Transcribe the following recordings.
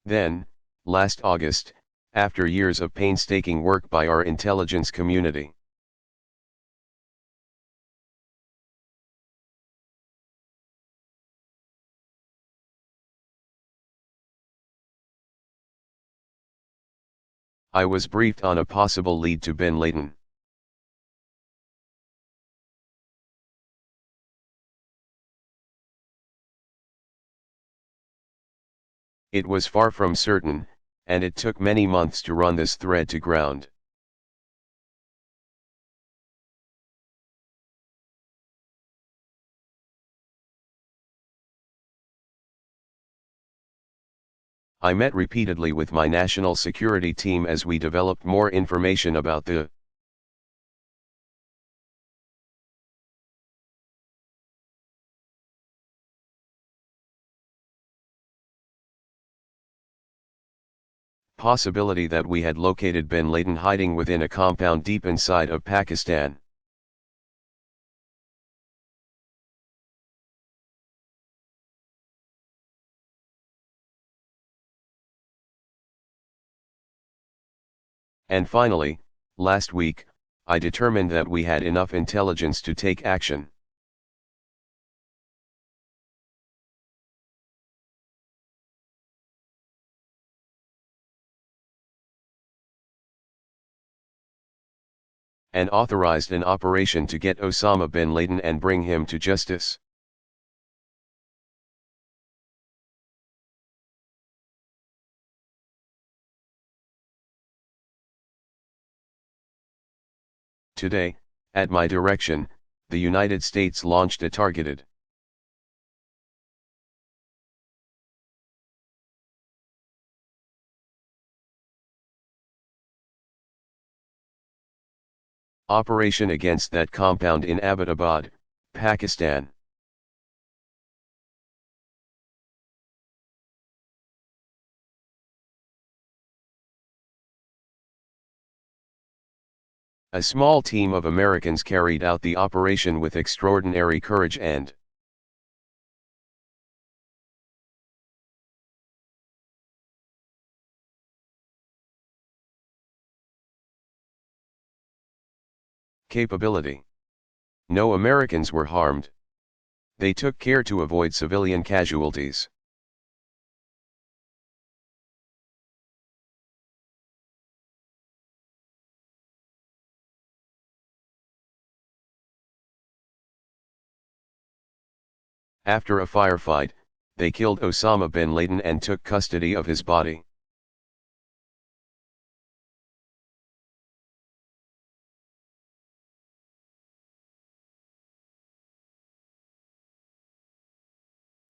Then, last August, after years of painstaking work by our intelligence community, I was briefed on a possible lead to bin Laden. It was far from certain, and it took many months to run this thread to ground. I met repeatedly with my national security team as we developed more information about the possibility that we had located bin Laden hiding within a compound deep inside of Pakistan. And finally, last week, I determined that we had enough intelligence to take action. And authorized an operation to get Osama bin Laden and bring him to justice. Today, at my direction, the United States launched a targeted operation against that compound in Abbottabad, Pakistan. A small team of Americans carried out the operation with extraordinary courage and capability. No Americans were harmed. They took care to avoid civilian casualties. After a firefight, they killed Osama bin Laden and took custody of his body.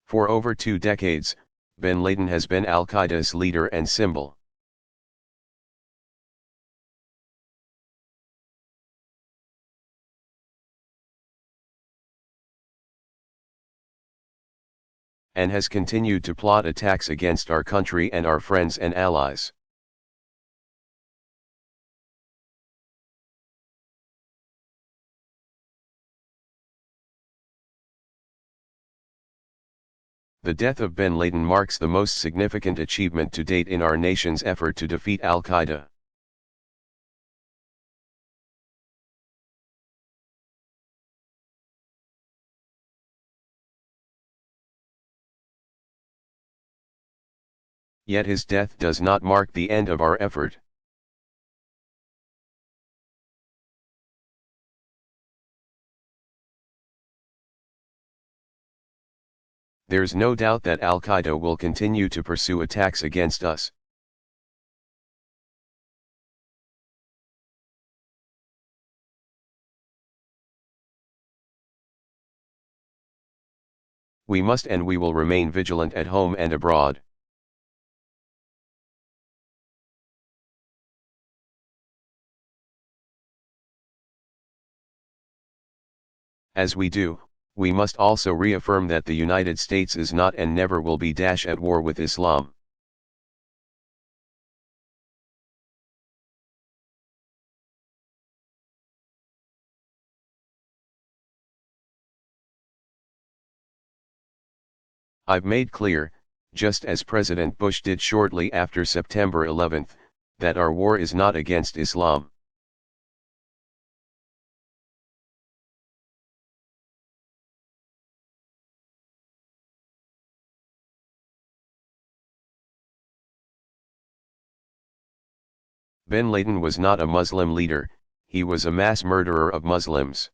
For over 2 decades, bin Laden has been Al-Qaeda's leader and symbol. And has continued to plot attacks against our country and our friends and allies. The death of bin Laden marks the most significant achievement to date in our nation's effort to defeat Al-Qaeda. Yet his death does not mark the end of our effort. There's no doubt that Al-Qaeda will continue to pursue attacks against us. We must and we will remain vigilant at home and abroad. As we do, we must also reaffirm that the United States is not and never will be at war with Islam. I've made clear, just as President Bush did shortly after September 11, that our war is not against Islam. Bin Laden was not a Muslim leader, he was a mass murderer of Muslims.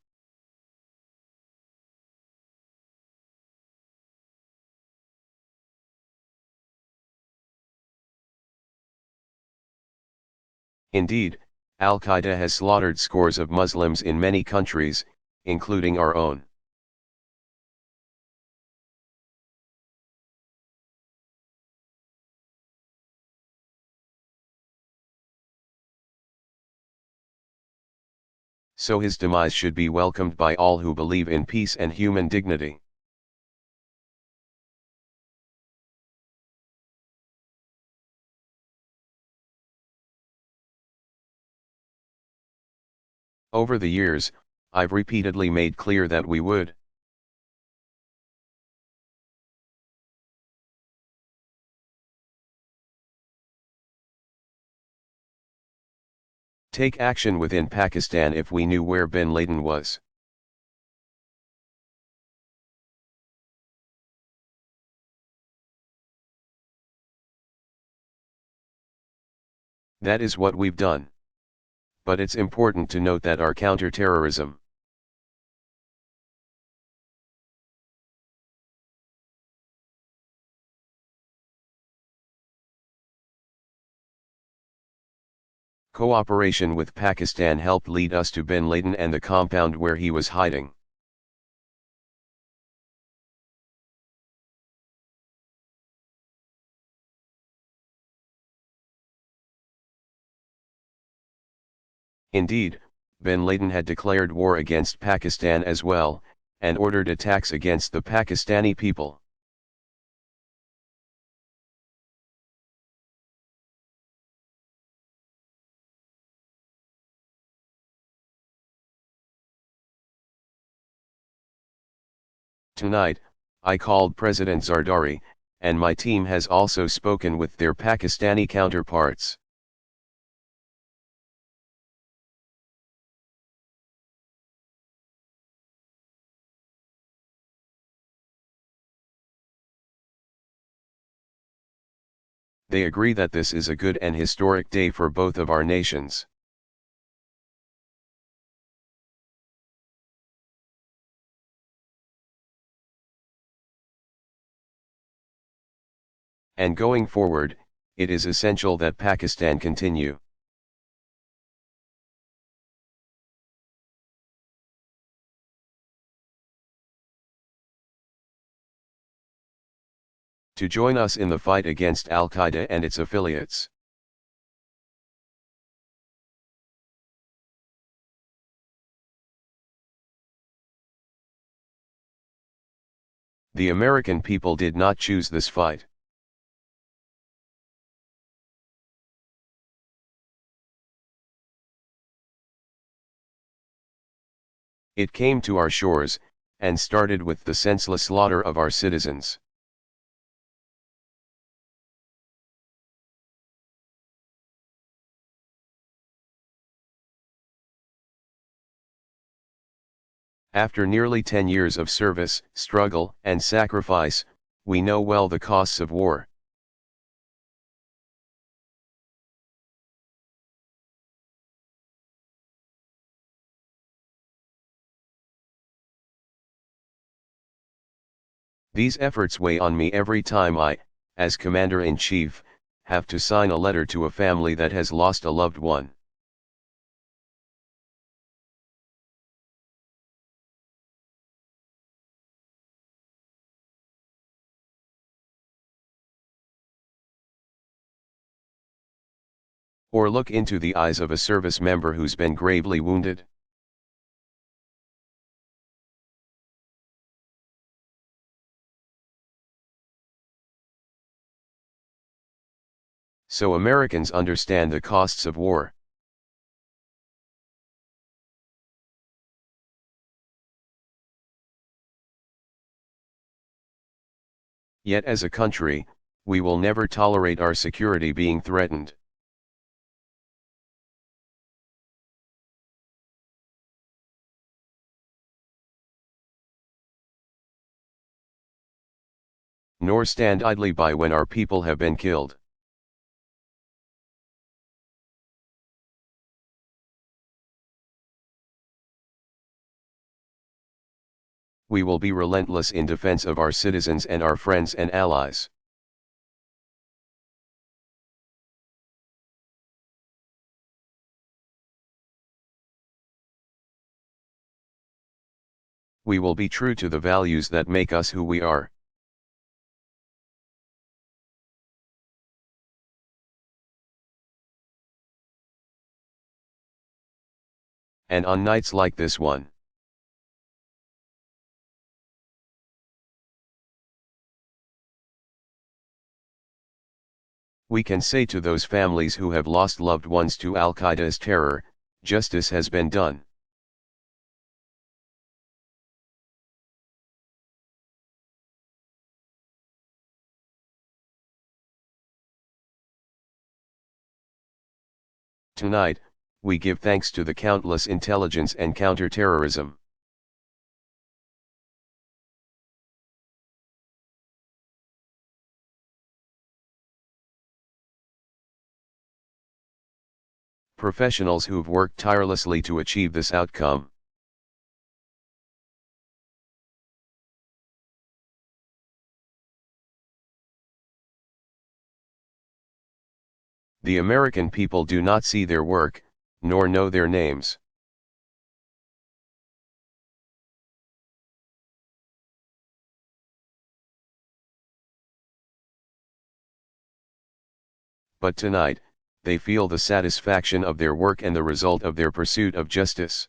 Indeed, Al-Qaeda has slaughtered scores of Muslims in many countries, including our own. So his demise should be welcomed by all who believe in peace and human dignity. Over the years, I've repeatedly made clear that we would take action within Pakistan if we knew where bin Laden was. That is what we've done. But it's important to note that our counter-terrorism cooperation with Pakistan helped lead us to bin Laden and the compound where he was hiding. Indeed, bin Laden had declared war against Pakistan as well, and ordered attacks against the Pakistani people. Tonight, I called President Zardari, and my team has also spoken with their Pakistani counterparts. They agree that this is a good and historic day for both of our nations. And going forward, it is essential that Pakistan continue to join us in the fight against Al-Qaeda and its affiliates. The American people did not choose this fight. It came to our shores, and started with the senseless slaughter of our citizens. After nearly 10 years of service, struggle, and sacrifice, we know well the costs of war. These efforts weigh on me every time I, as Commander-in-Chief, have to sign a letter to a family that has lost a loved one. Or look into the eyes of a service member who's been gravely wounded. So Americans understand the costs of war. Yet as a country, We will never tolerate our security being threatened. Nor stand idly by when our people have been killed. We will be relentless in defense of our citizens and our friends and allies. We will be true to the values that make us who we are. And on nights like this one, we can say to those families who have lost loved ones to Al-Qaeda's terror, justice has been done. Tonight, we give thanks to the countless intelligence and counter-terrorism. Professionals who've worked tirelessly to achieve this outcome. The American people do not see their work, nor know their names. But tonight, they feel the satisfaction of their work and the result of their pursuit of justice.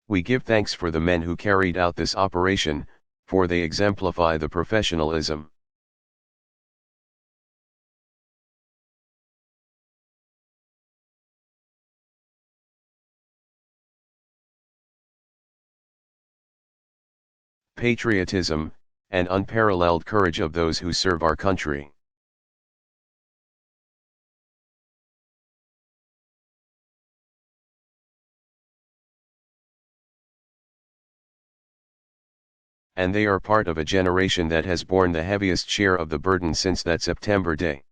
We give thanks for the men who carried out this operation, for they exemplify the professionalism. Patriotism, and unparalleled courage of those who serve our country. And they are part of a generation that has borne the heaviest share of the burden since that September day.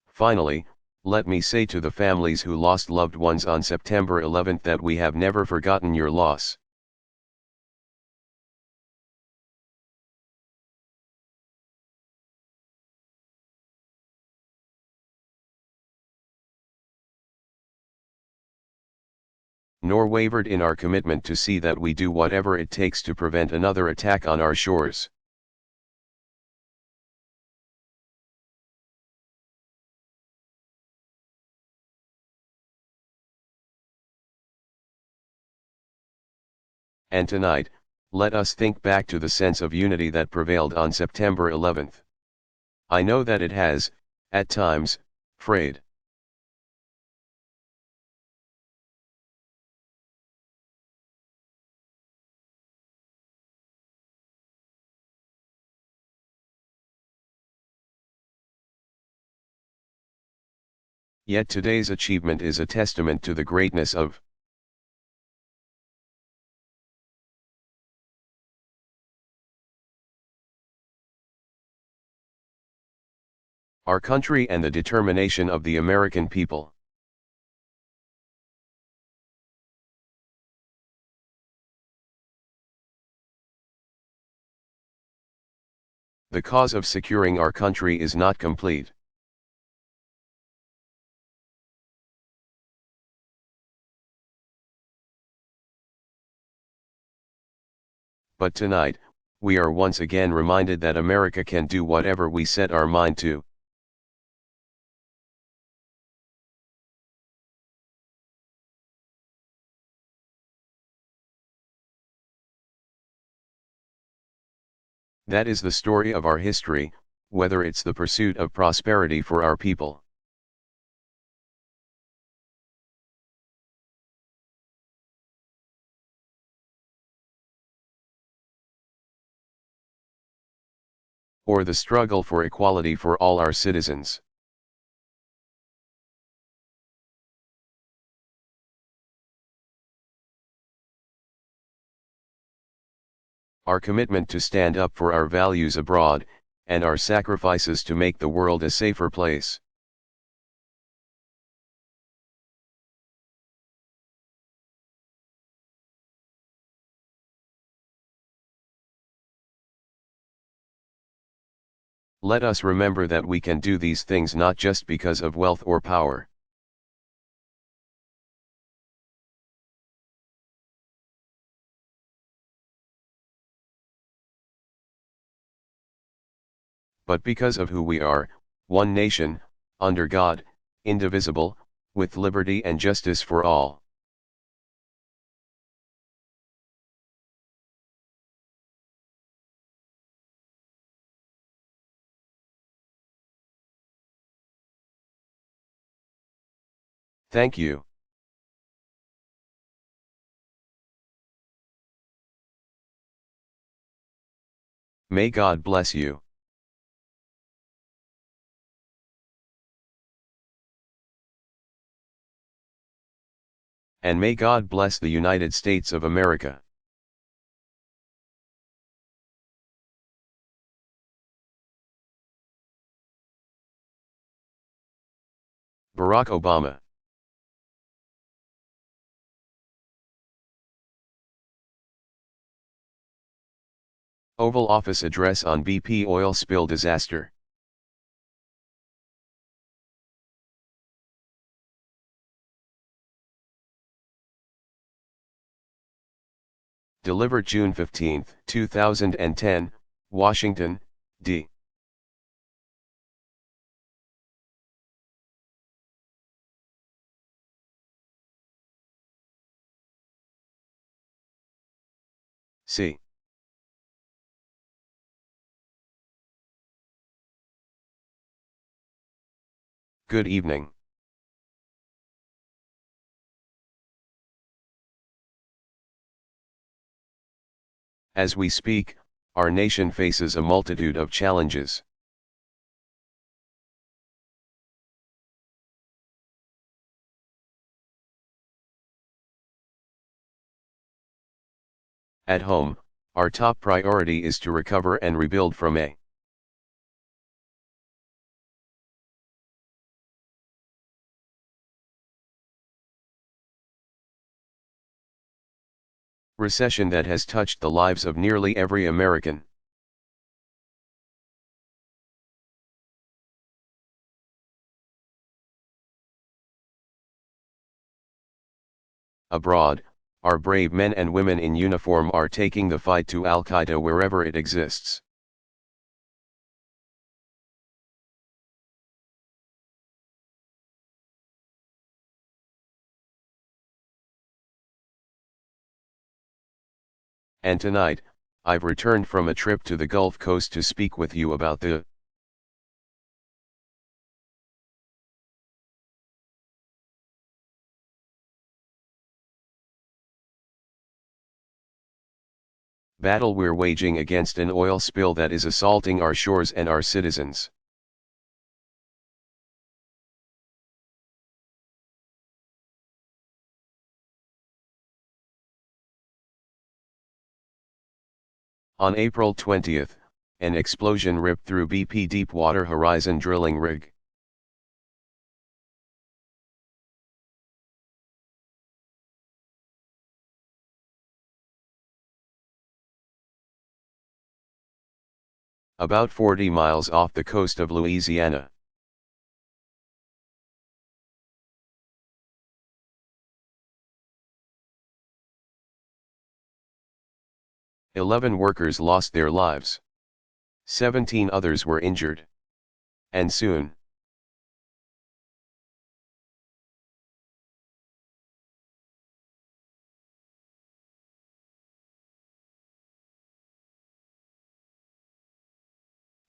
Finally, let me say to the families who lost loved ones on September 11th that we have never forgotten your loss. Nor wavered in our commitment to see that we do whatever it takes to prevent another attack on our shores. And tonight, let us think back to the sense of unity that prevailed on September 11th. I know that it has, at times, frayed. Yet today's achievement is a testament to the greatness of our country and the determination of the American people. The cause of securing our country is not complete. But tonight, we are once again reminded that America can do whatever we set our mind to. That is the story of our history, whether it's the pursuit of prosperity for our people, or the struggle for equality for all our citizens. Our commitment to stand up for our values abroad, and our sacrifices to make the world a safer place. Let us remember that we can do these things not just because of wealth or power, but because of who we are, one nation, under God, indivisible, with liberty and justice for all. Thank you. May God bless you. And may God bless the United States of America. Barack Obama. Oval Office address on BP oil spill disaster. Delivered June 15, 2010, Washington, D. C. Good evening. As we speak, our nation faces a multitude of challenges. At home, our top priority is to recover and rebuild from a recession that has touched the lives of nearly every American. Abroad, our brave men and women in uniform are taking the fight to Al-Qaeda wherever it exists. And tonight, I've returned from a trip to the Gulf Coast to speak with you about the battle we're waging against an oil spill that is assaulting our shores and our citizens. On April 20, an explosion ripped through BP Deepwater Horizon drilling rig. About 40 miles off the coast of Louisiana. "11 workers lost their lives. 17 others were injured. And soon,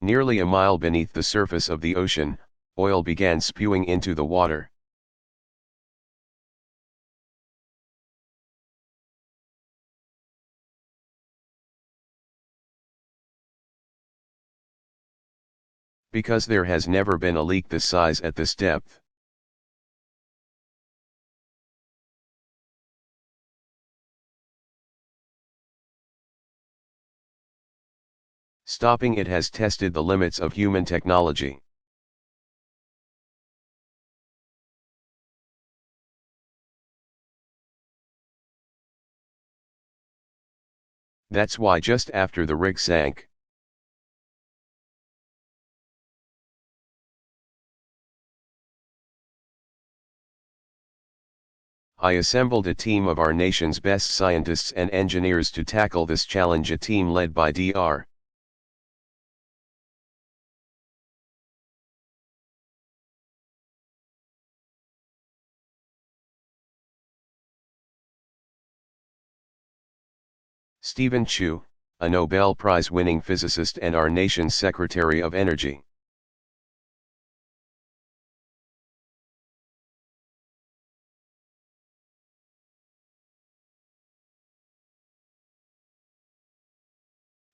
Nearly a mile beneath the surface of the ocean, oil began spewing into the water. Because there has never been a leak this size at this depth. Stopping it has tested the limits of human technology. That's why just after the rig sank, I assembled a team of our nation's best scientists and engineers to tackle this challenge, a team led by Dr. Stephen Chu, a Nobel Prize-winning physicist and our nation's Secretary of Energy.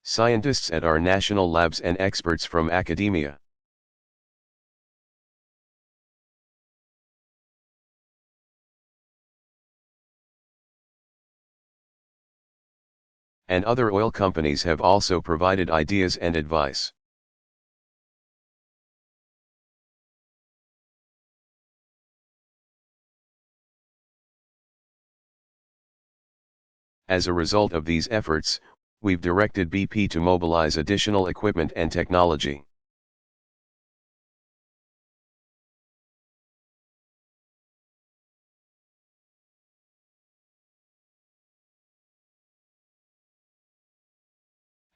Scientists at our national labs and experts from academia. And other oil companies have also provided ideas and advice. As a result of these efforts, we've directed BP to mobilize additional equipment and technology.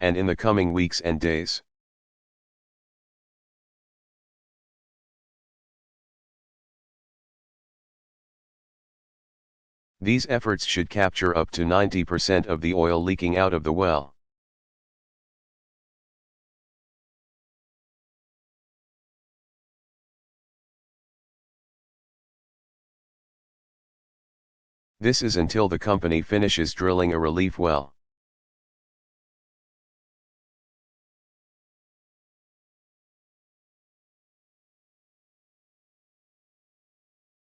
And in the coming weeks and days, these efforts should capture up to 90% of the oil leaking out of the well. This is until the company finishes drilling a relief well.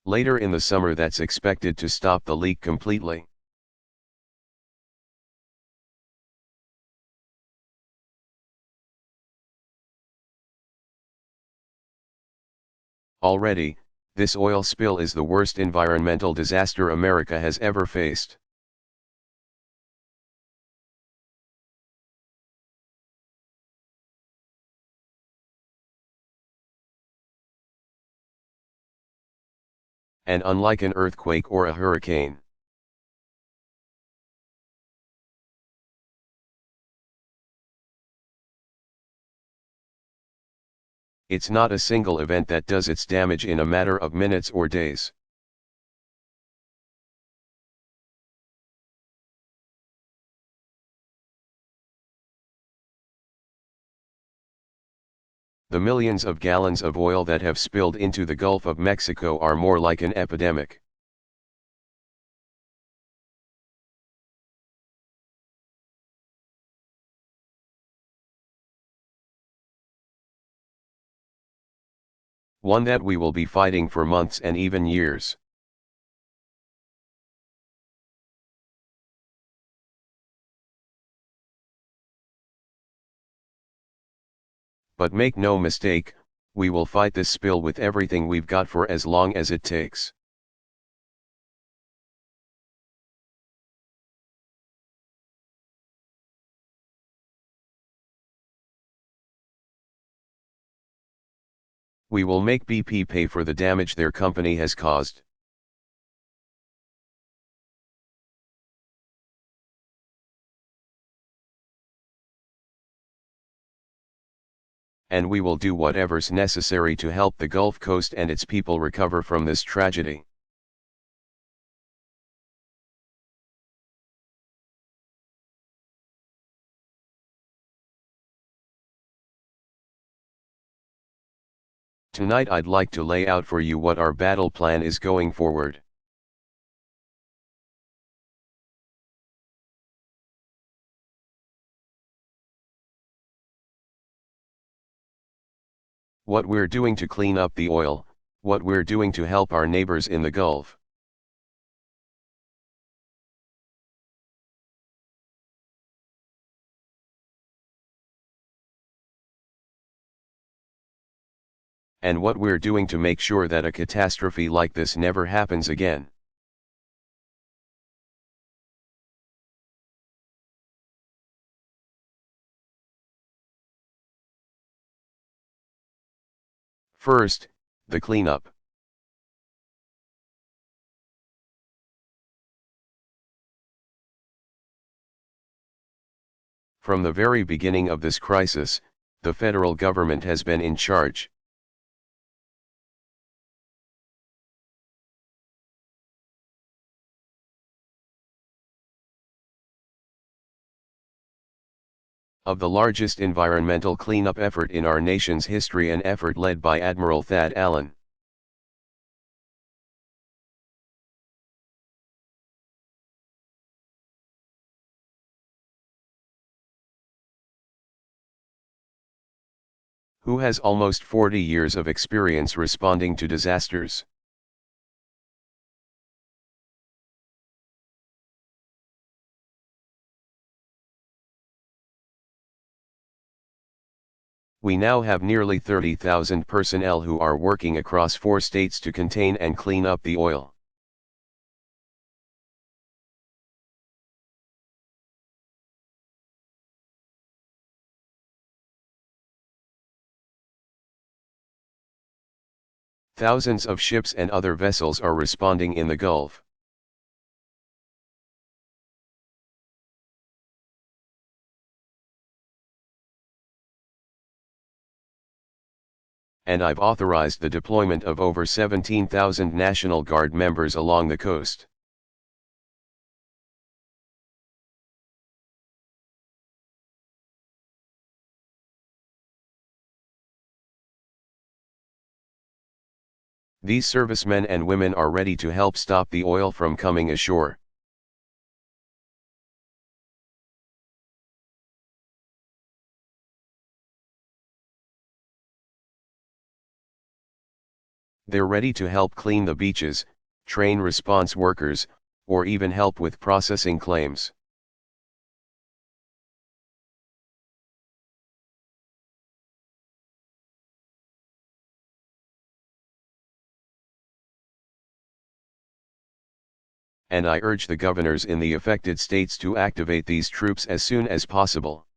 Later in the summer, that's expected to stop the leak completely. Already, this oil spill is the worst environmental disaster America has ever faced. And unlike an earthquake or a hurricane, it's not a single event that does its damage in a matter of minutes or days. The millions of gallons of oil that have spilled into the Gulf of Mexico are more like an epidemic. One that we will be fighting for months and even years. But make no mistake, we will fight this spill with everything we've got for as long as it takes. We will make BP pay for the damage their company has caused. And we will do whatever's necessary to help the Gulf Coast and its people recover from this tragedy. Tonight I'd like to lay out for you what our battle plan is going forward. What we're doing to clean up the oil, what we're doing to help our neighbors in the Gulf. And what we're doing to make sure that a catastrophe like this never happens again. First, the cleanup. From the very beginning of this crisis, the federal government has been in charge. Of the largest environmental cleanup effort in our nation's history, an effort led by Admiral Thad Allen. Who has almost 40 years of experience responding to disasters. We now have nearly 30,000 personnel who are working across 4 states to contain and clean up the oil. Thousands of ships and other vessels are responding in the Gulf. And I've authorized the deployment of over 17,000 National Guard members along the coast. These servicemen and women are ready to help stop the oil from coming ashore. They're ready to help clean the beaches, train response workers, or even help with processing claims. And I urge the governors in the affected states to activate these troops as soon as possible.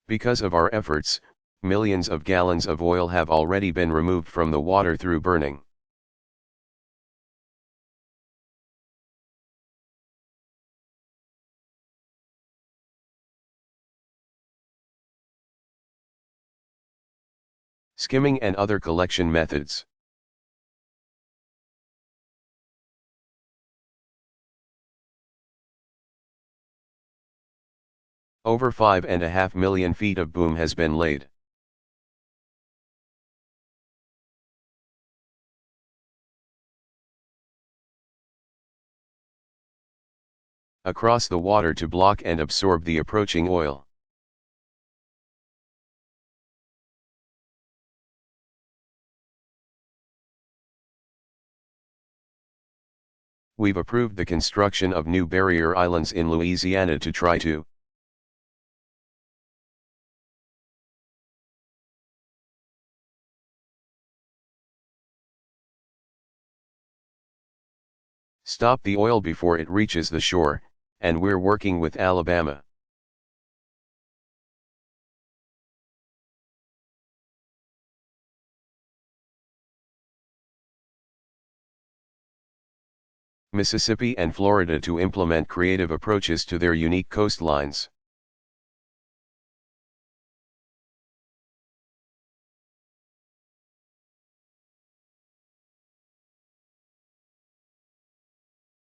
Because of our efforts, millions of gallons of oil have already been removed from the water through burning. Skimming and other collection methods. Over 5.5 million feet of boom has been laid. Across the water to block and absorb the approaching oil. We've approved the construction of new barrier islands in Louisiana to try to stop the oil before it reaches the shore, and we're working with Alabama. Mississippi and Florida to implement creative approaches to their unique coastlines.